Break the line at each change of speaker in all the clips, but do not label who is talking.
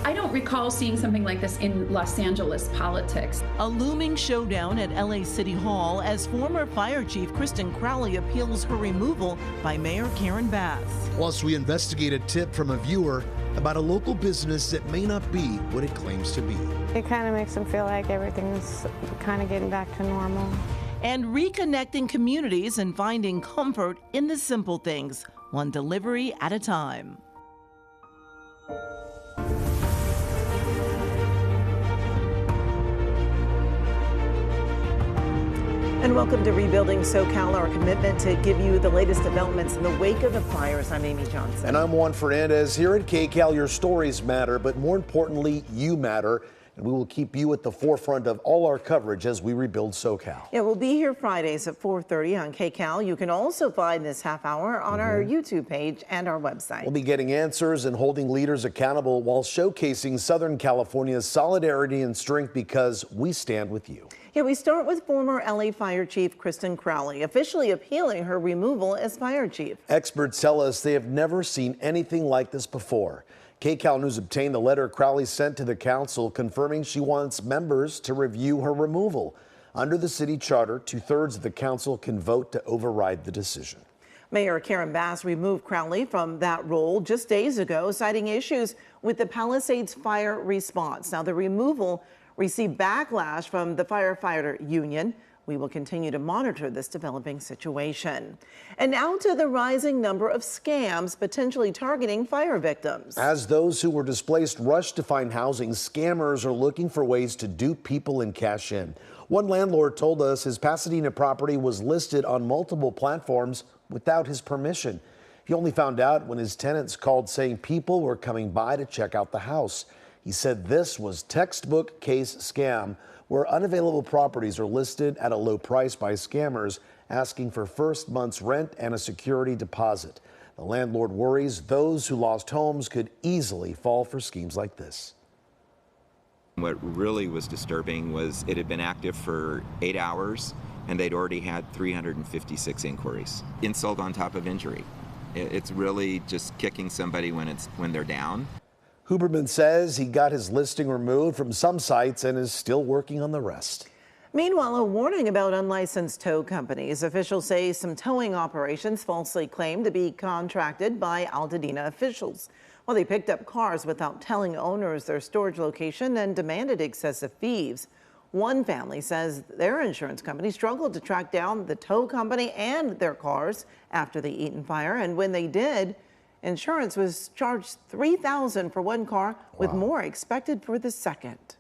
I don't recall seeing something like this in Los Angeles politics.
A looming showdown at LA City Hall as former Fire Chief Kristin Crowley appeals her removal by Mayor Karen Bass.
Plus, we investigate a tip from a viewer about a local business that may not be what it claims to be.
It kind of makes them feel like everything's kind of getting back to normal.
And reconnecting communities and finding comfort in the simple things, one delivery at a time. And welcome to Rebuilding SoCal, our commitment to give you the latest developments in the wake of the fires. I'm Amy Johnson.
And I'm Juan Fernandez. Here at KCAL, your stories matter, but more importantly, you matter. And we will keep you at the forefront of all our coverage as we rebuild SoCal.
Yeah, we'll be here Fridays at 4:30 on KCAL. You can also find this half hour on our YouTube page and our website.
We'll be getting answers and holding leaders accountable while showcasing Southern California's solidarity and strength, because we stand with you.
Yeah, we start with former LA Fire Chief Kristin Crowley, officially appealing her removal as fire chief.
Experts tell us they have never seen anything like this before. KCAL News obtained the letter Crowley sent to the council confirming she wants members to review her removal. Under the city charter, 2/3 of the council can vote to override the decision.
Mayor Karen Bass removed Crowley from that role just days ago, citing issues with the Palisades fire response. Now, the removal received backlash from the firefighter union. We will continue to monitor this developing situation. And now to the rising number of scams potentially targeting fire victims.
As those who were displaced rush to find housing, scammers are looking for ways to dupe people and cash in. One landlord told us his Pasadena property was listed on multiple platforms without his permission. He only found out when his tenants called saying people were coming by to check out the house. He said this was textbook case scam, where unavailable properties are listed at a low price by scammers asking for first month's rent and a security deposit. The landlord worries those who lost homes could easily fall for schemes like this.
What really was disturbing was it had been active for 8 hours and they'd already had 356 inquiries. Insult on top of injury. It's really just kicking somebody when they're down.
Huberman says he got his listing removed from some sites and is still working on the rest.
Meanwhile, a warning about unlicensed tow companies. Officials say some towing operations falsely claimed to be contracted by Altadena officials. Well, they picked up cars without telling owners their storage location and demanded excessive fees. One family says their insurance company struggled to track down the tow company and their cars after the Eaton fire, and when they did, insurance was charged $3,000 for one car, with more expected for the second.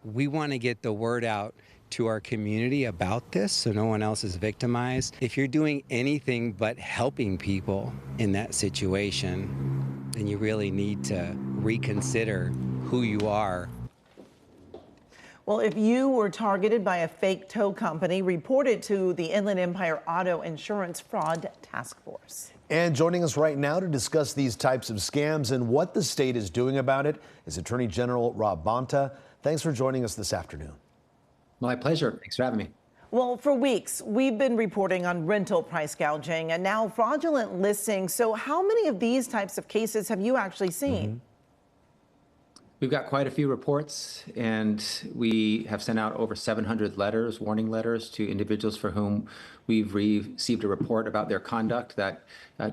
We want to get the word out to our community about this so no one else is victimized. If you're doing anything but helping people in that situation, then you really need to reconsider who you are.
Well, if you were targeted by a fake tow company, report it to the Inland Empire Auto Insurance Fraud Task Force.
And joining us right now to discuss these types of scams and what the state is doing about it is Attorney General Rob Bonta. Thanks for joining us this afternoon.
My pleasure. Thanks for having me.
Well, for weeks, we've been reporting on rental price gouging and now fraudulent listings. So how many of these types of cases have you actually seen?
We've got quite a few reports, and we have sent out over 700 letters, warning letters, to individuals for whom we've received a report about their conduct that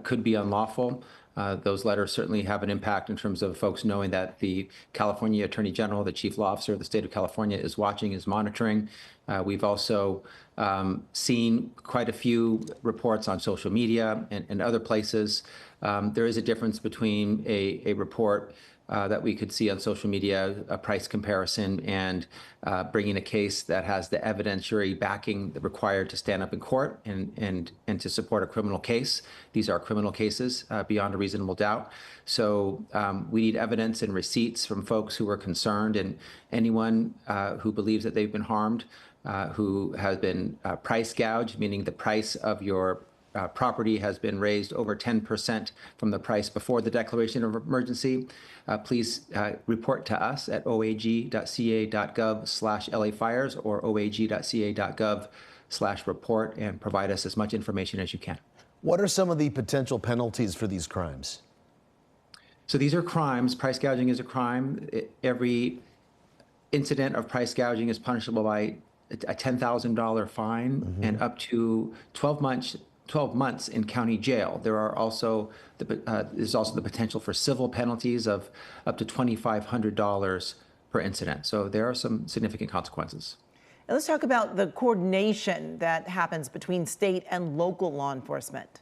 could be unlawful. Those letters certainly have an impact in terms of folks knowing that the California Attorney General, the Chief Law Officer of the state of California, is watching, is monitoring. We've also seen quite a few reports on social media and other places. There is a difference between a report that we could see on social media, a price comparison, and bringing a case that has the evidentiary backing required to stand up in court and to support a criminal case. These are criminal cases beyond a reasonable doubt. So we need evidence and receipts from folks who are concerned, and anyone who believes that they've been harmed, who has been price gouged, meaning the price of your property has been raised over 10% from the price before the declaration of emergency. Please report to us at oag.ca.gov/LA-fires or oag.ca.gov/report and provide us as much information as you can.
What are some of the potential penalties for these crimes?
So these are crimes. Price gouging is a crime. Every incident of price gouging is punishable by a $10,000 fine and up to 12 months in county jail. There's also the potential for civil penalties of up to $2,500 per incident. So there are some significant consequences.
Now let's talk about the coordination that happens between state and local law enforcement.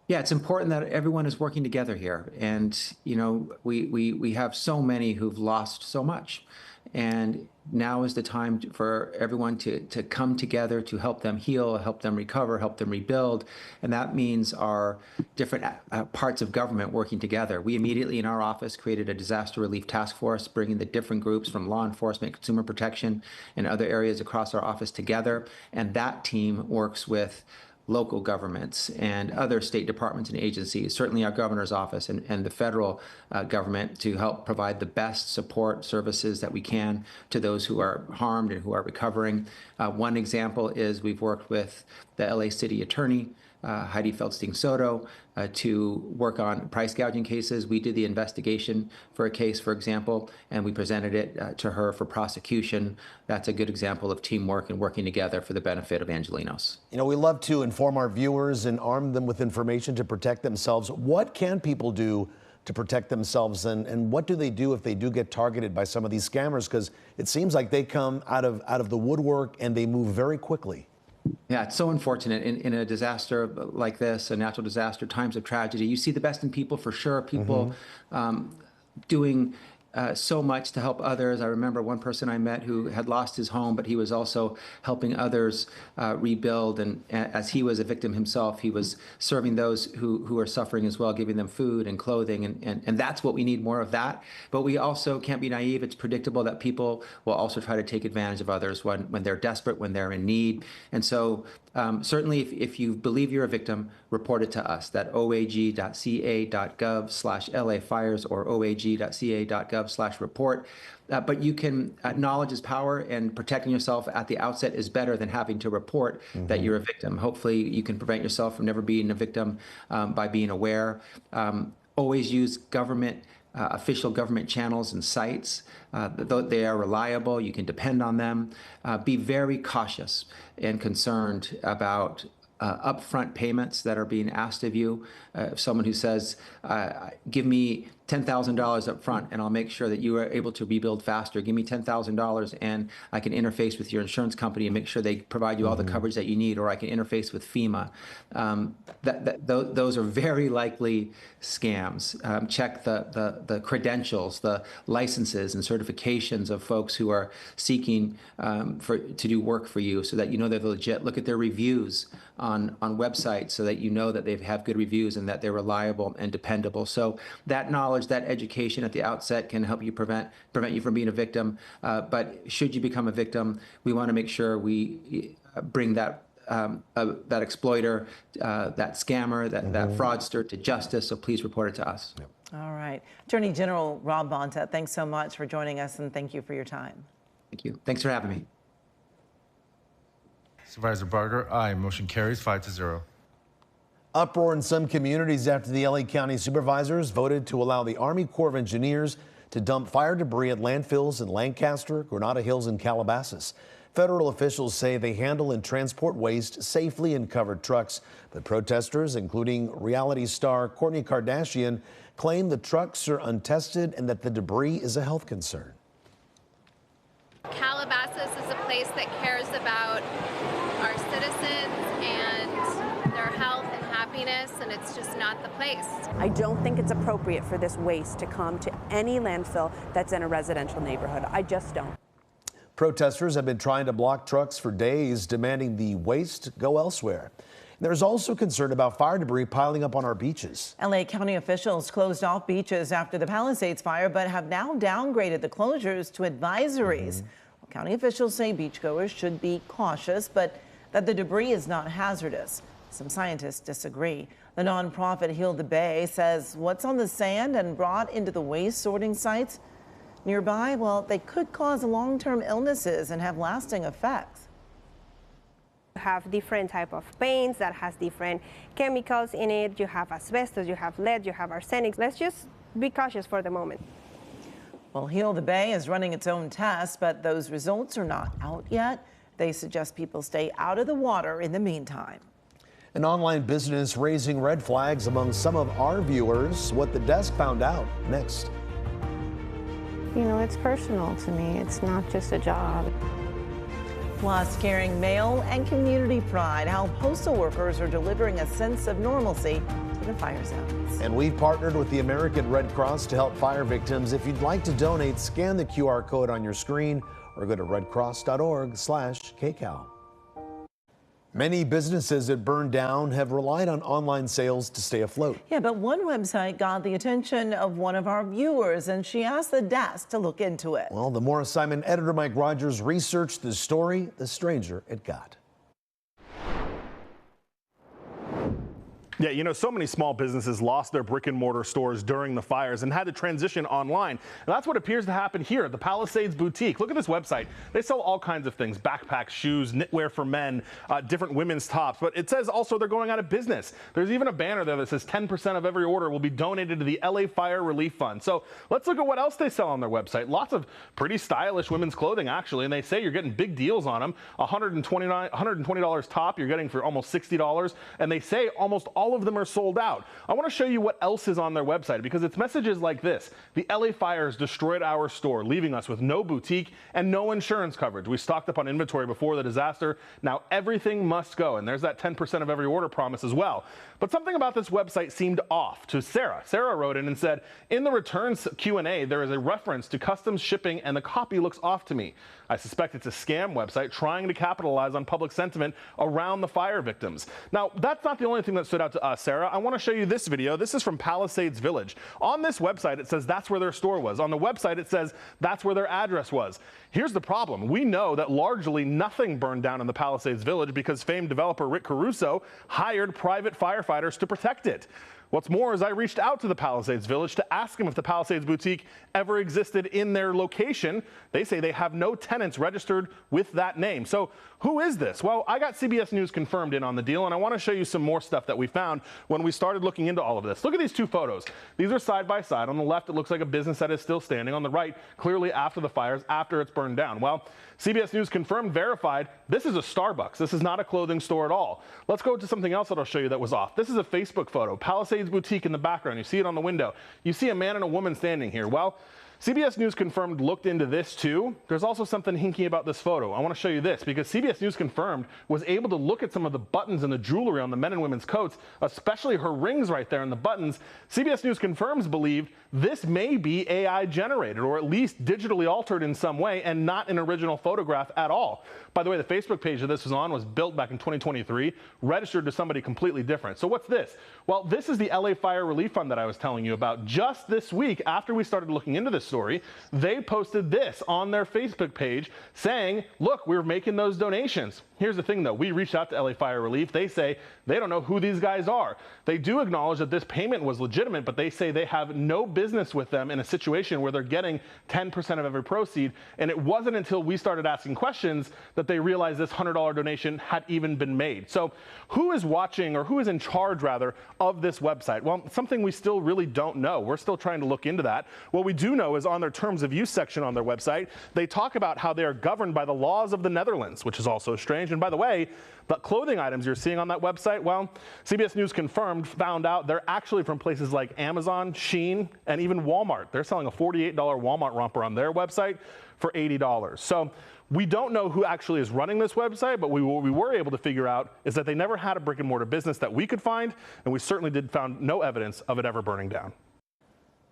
Yeah, it's important that everyone is working together here. And, you know, we have so many who've lost so much. And now is the time for everyone to come together to help them heal, help them recover, help them rebuild. And that means our different parts of government working together. We immediately in our office created a disaster relief task force, bringing the different groups from law enforcement, consumer protection, and other areas across our office together. And that team works with local governments and other state departments and agencies, certainly our governor's office and the federal government, to help provide the best support services that we can to those who are harmed and who are recovering. One example is we've worked with the LA City Attorney, Heidi Feldstein Soto, to work on price gouging cases. We did the investigation for a case, for example, and we presented it to her for prosecution. That's a good example of teamwork and working together for the benefit of Angelenos.
You know, we love to inform our viewers and arm them with information to protect themselves. What can people do to protect themselves, and what do they do if they do get targeted by some of these scammers? Because it seems like they come out of the woodwork and they move very quickly.
Yeah, it's so unfortunate in a disaster like this, a natural disaster, times of tragedy. You see the best in people for sure. People doing so much to help others. I remember one person I met who had lost his home, but he was also helping others rebuild. And as he was a victim himself, he was serving those who are suffering as well, giving them food and clothing. And that's what we need, more of that. But we also can't be naive. It's predictable that people will also try to take advantage of others when they're desperate, when they're in need. And so certainly if you believe you're a victim, report it to us. That oag.ca.gov/LA fires or oag.ca.gov/report. But you can, knowledge is power, and protecting yourself at the outset is better than having to report that you're a victim. Hopefully you can prevent yourself from never being a victim by being aware. Always use official government channels and sites. They are reliable. You can depend on them. Be very cautious and concerned about upfront payments that are being asked of you. If someone who says, give me $10,000 up front and I'll make sure that you are able to rebuild faster. Give me $10,000 and I can interface with your insurance company and make sure they provide you all the coverage that you need, or I can interface with FEMA. Those are very likely scams. Check the credentials, the licenses and certifications of folks who are seeking to do work for you, so that you know they're legit. Look at their reviews on websites so that you know that they have good reviews and that they're reliable and dependable. So that knowledge, that education at the outset can help you prevent you from being a victim. But should you become a victim, we want to make sure we bring that exploiter, that scammer, that fraudster to justice. So please report it to us.
Yep.
All right. Attorney General Rob Bonta, thanks so much for joining us, and thank you for your time.
Thank you. Thanks for having me.
Supervisor Barger, aye. Motion carries 5-0.
Uproar in some communities after the LA County supervisors voted to allow the Army Corps of Engineers to dump fire debris at landfills in Lancaster, Granada Hills, and Calabasas. Federal officials say they handle and transport waste safely in covered trucks, but protesters, including reality star Kourtney Kardashian, claim the trucks are untested and that the debris is a health concern.
Calabasas is a place that cares about our citizens and their health and happiness, and it's just not the place.
I don't think it's appropriate for this waste to come to any landfill that's in a residential neighborhood. I just don't.
Protesters have been trying to block trucks for days, demanding the waste go elsewhere. There's also concern about fire debris piling up on our beaches.
LA County officials closed off beaches after the Palisades fire, but have now downgraded the closures to advisories. Well, county officials say beachgoers should be cautious, but that the debris is not hazardous. Some scientists disagree. The nonprofit Heal the Bay says what's on the sand and brought into the waste sorting sites nearby, well, they could cause long-term illnesses and have lasting effects.
You have different type of paints that has different chemicals in it. You have asbestos, you have lead, you have arsenic. Let's just be cautious for the moment.
Well, Heal the Bay is running its own tests, but those results are not out yet. They suggest people stay out of the water in the meantime.
An online business raising red flags among some of our viewers. What the desk found out next.
You know, it's personal to me. It's not just a job.
Plus, carrying mail and community pride, how postal workers are delivering a sense of normalcy to the fire zones.
And we've partnered with the American Red Cross to help fire victims. If you'd like to donate, scan the QR code on your screen or go to redcross.org/KCAL. Many businesses that burned down have relied on online sales to stay afloat.
Yeah, but one website got the attention of one of our viewers, and she asked the desk to look into it.
Well, the Morris Simon editor Mike Rogers researched the story, The Stranger It Got.
Yeah, you know, so many small businesses lost their brick and mortar stores during the fires and had to transition online. And that's what appears to happen here at the Palisades Boutique. Look at this website. They sell all kinds of things: backpacks, shoes, knitwear for men, different women's tops. But it says also they're going out of business. There's even a banner there that says 10% of every order will be donated to the LA Fire Relief Fund. So let's look at what else they sell on their website. Lots of pretty stylish women's clothing, actually. And they say you're getting big deals on them. $120 top you're getting for almost $60. And they say almost all of them are sold out. I want to show you what else is on their website, because it's messages like this: the LA fires destroyed our store, leaving us with no boutique and no insurance coverage. We stocked up on inventory before the disaster. Now everything must go. And there's that 10% of every order promise as well. But something about this website seemed off to Sarah. Sarah wrote in and said, in the returns Q&A, there is a reference to customs shipping and the copy looks off to me. I suspect it's a scam website trying to capitalize on public sentiment around the fire victims. Now, that's not the only thing that stood out to us, Sarah. I want to show you this video. This is from Palisades Village. On this website, it says that's where their store was. On the website, it says that's where their address was. Here's the problem. We know that largely nothing burned down in the Palisades Village because famed developer Rick Caruso hired private firefighters to protect it. What's more is I reached out to the Palisades Village to ask them if the Palisades Boutique ever existed in their location. They say they have no tenants registered with that name. So who is this? Well, I got CBS News confirmed in on the deal, and I want to show you some more stuff that we found when we started looking into all of this. Look at these two photos. These are side by side. On the left, it looks like a business that is still standing. On the right, clearly after the fires, after it's burned down. Well, CBS News confirmed, verified, this is a Starbucks. This is not a clothing store at all. Let's go to something else that I'll show you that was off. This is a Facebook photo. Palisades Boutique in the background. You see it on the window. You see a man and a woman standing here. Well, CBS News confirmed looked into this too. There's also something hinky about this photo. I want to show you this because CBS News confirmed was able to look at some of the buttons and the jewelry on the men and women's coats, especially her rings right there in the buttons. CBS News confirms believed this may be AI generated or at least digitally altered in some way and not an original photograph at all. By the way, the Facebook page that this was on was built back in 2023, registered to somebody completely different. So what's this? Well, this is the LA Fire Relief Fund that I was telling you about. Just this week, after we started looking into this story, they posted this on their Facebook page saying, look, we're making those donations. Here's the thing though, we reached out to LA Fire Relief. They say they don't know who these guys are. They do acknowledge that this payment was legitimate, but they say they have no business with them in a situation where they're getting 10% of every proceed. And it wasn't until we started asking questions that they realized this $100 donation had even been made. So who is watching, or who is in charge rather, of this website? Well, something we still really don't know. We're still trying to look into that. What we do know is on their terms of use section on their website, they talk about how they are governed by the laws of the Netherlands, which is also strange. And by the way, the clothing items you're seeing on that website, well, CBS News found out they're actually from places like Amazon, Shein, and even Walmart. They're selling a $48 Walmart romper on their website for $80. So we don't know who actually is running this website, but what we were able to figure out is that they never had a brick and mortar business that we could find, and we certainly found no evidence of it ever burning down.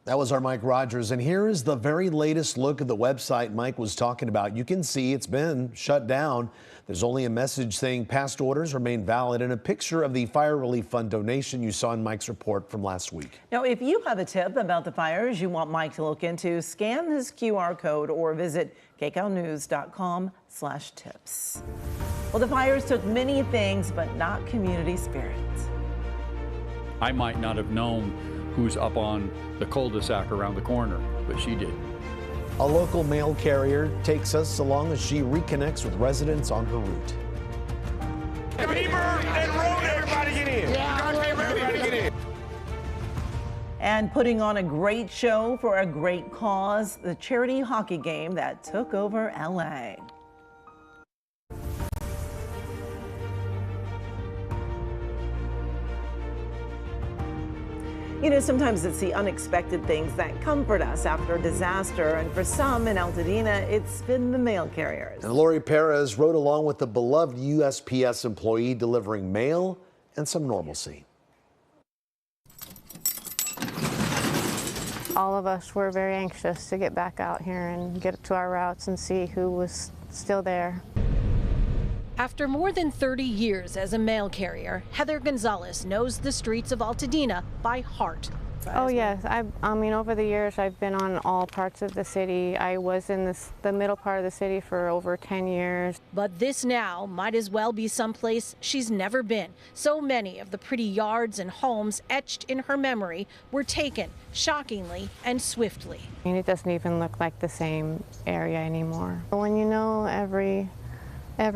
That was our Mike Rogers, and here is the very latest look at the website Mike was talking about. You can see it's been shut down. There's only a message saying past orders remain valid and a picture of the Fire Relief Fund donation you saw in Mike's report from last week.
Now, if you have a tip about the fires you want Mike to look into, scan this QR code or visit KCALnews.com/tips. Well, the fires took many things, but not community spirit.
I might not have known who's up on the cul-de-sac around the corner, but she did.
A local mail carrier takes us along as she reconnects with residents on her route.
in. Everybody get in.
And putting on a great show for a great cause, the charity hockey game that took over LA. You know, sometimes it's the unexpected things that comfort us after a disaster, and for some in Altadena, it's been the mail carriers.
And Lori Perez rode along with the beloved USPS employee delivering mail and some normalcy.
All of us were very anxious to get back out here and get to our routes and see who was still there.
After more than 30 years as a mail carrier, Heather Gonzalez knows the streets of Altadena by heart.
Oh yes, I mean over the years I've been on all parts of the city. I was in the middle part of the city for over 10 years.
But this now might as well be someplace she's never been. So many of the pretty yards and homes etched in her memory were taken, shockingly and swiftly.
I mean, it doesn't even look like the same area anymore. When you know every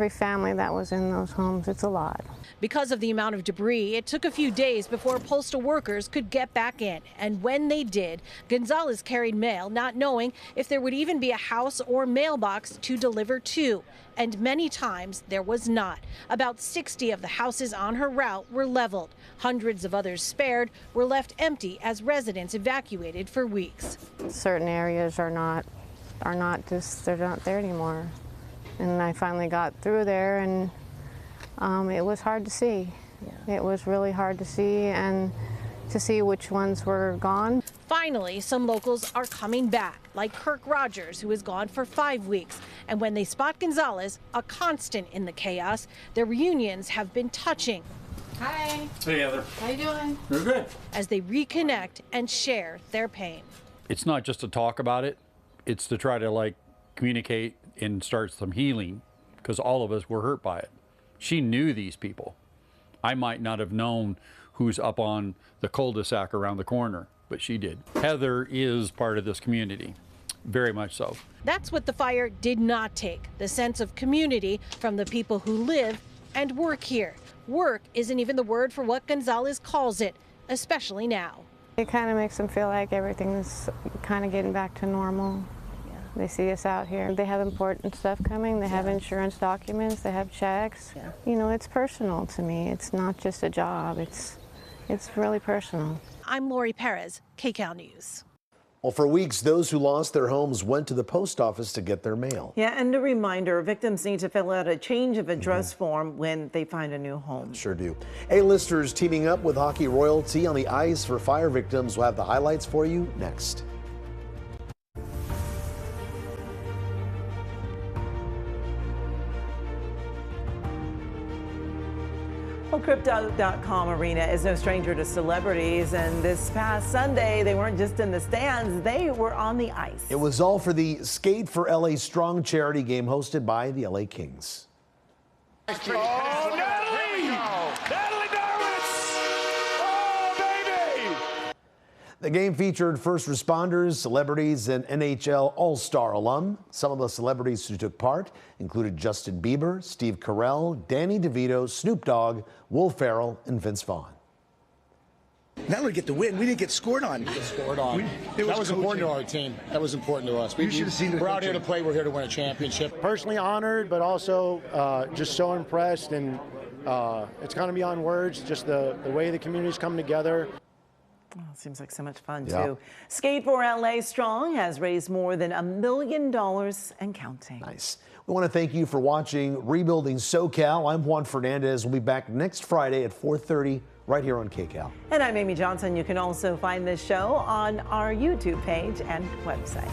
family that was in those homes, it's a lot.
Because of the amount of debris, it took a few days before postal workers could get back in. And when they did, Gonzalez carried mail, not knowing if there would even be a house or mailbox to deliver to. And many times there was not. About 60 of the houses on her route were leveled. Hundreds of others spared were left empty as residents evacuated for weeks.
Certain areas they're not there anymore. And I finally got through there, and it was hard to see. Yeah. It was really hard to see, and to see which ones were gone.
Finally, some locals are coming back, like Kirk Rogers, who is gone for 5 weeks. And when they spot Gonzalez, a constant in the chaos, their reunions have been touching.
Hi.
Hey, Heather.
How you doing?
We're good.
As they reconnect and share their pain.
It's not just to talk about it. It's to try to communicate and start some healing, because all of us were hurt by it. She knew these people. I might not have known who's up on the cul-de-sac around the corner, but she did. Heather is part of this community, very much so.
That's what the fire did not take, the sense of community from the people who live and work here. Work isn't even the word for what Gonzalez calls it, especially now.
It kind of makes them feel like everything's kind of getting back to normal. They see us out here. They have important stuff coming. They have insurance documents. They have checks. Yeah. You know, it's personal to me. It's not just a job. It's really personal.
I'm Lori Perez, KCAL News.
Well, for weeks, those who lost their homes went to the post office to get their mail.
Yeah, and a reminder, victims need to fill out a change of address form when they find a new home.
Sure do. A-listers teaming up with hockey royalty on the ice for fire victims. We'll have the highlights for you next.
Well, Crypto.com Arena is no stranger to celebrities, and this past Sunday, they weren't just in the stands, they were on the ice.
It was all for the Skate for LA Strong charity game hosted by the LA Kings.
Oh, Natalie! Natalie Darwitz! Oh, baby!
The game featured first responders, celebrities, and NHL All-Star alum. Some of the celebrities who took part included Justin Bieber, Steve Carell, Danny DeVito, Snoop Dogg, Will Ferrell, and Vince Vaughn.
Not only get the win, we didn't get scored on.
That was important to our team. That was important to us.
We should have seen the
We're out here to play. We're here to win a championship. Personally honored, but also just so impressed, and it's going to be beyond words, just the way the community's come together.
Oh, seems like so much fun, too. Skate for LA Strong has raised more than $1 million and counting.
Nice. We want to thank you for watching Rebuilding SoCal. I'm Juan Fernandez. We'll be back next Friday at 4:30 right here on KCAL.
And I'm Amy Johnson. You can also find this show on our YouTube page and website.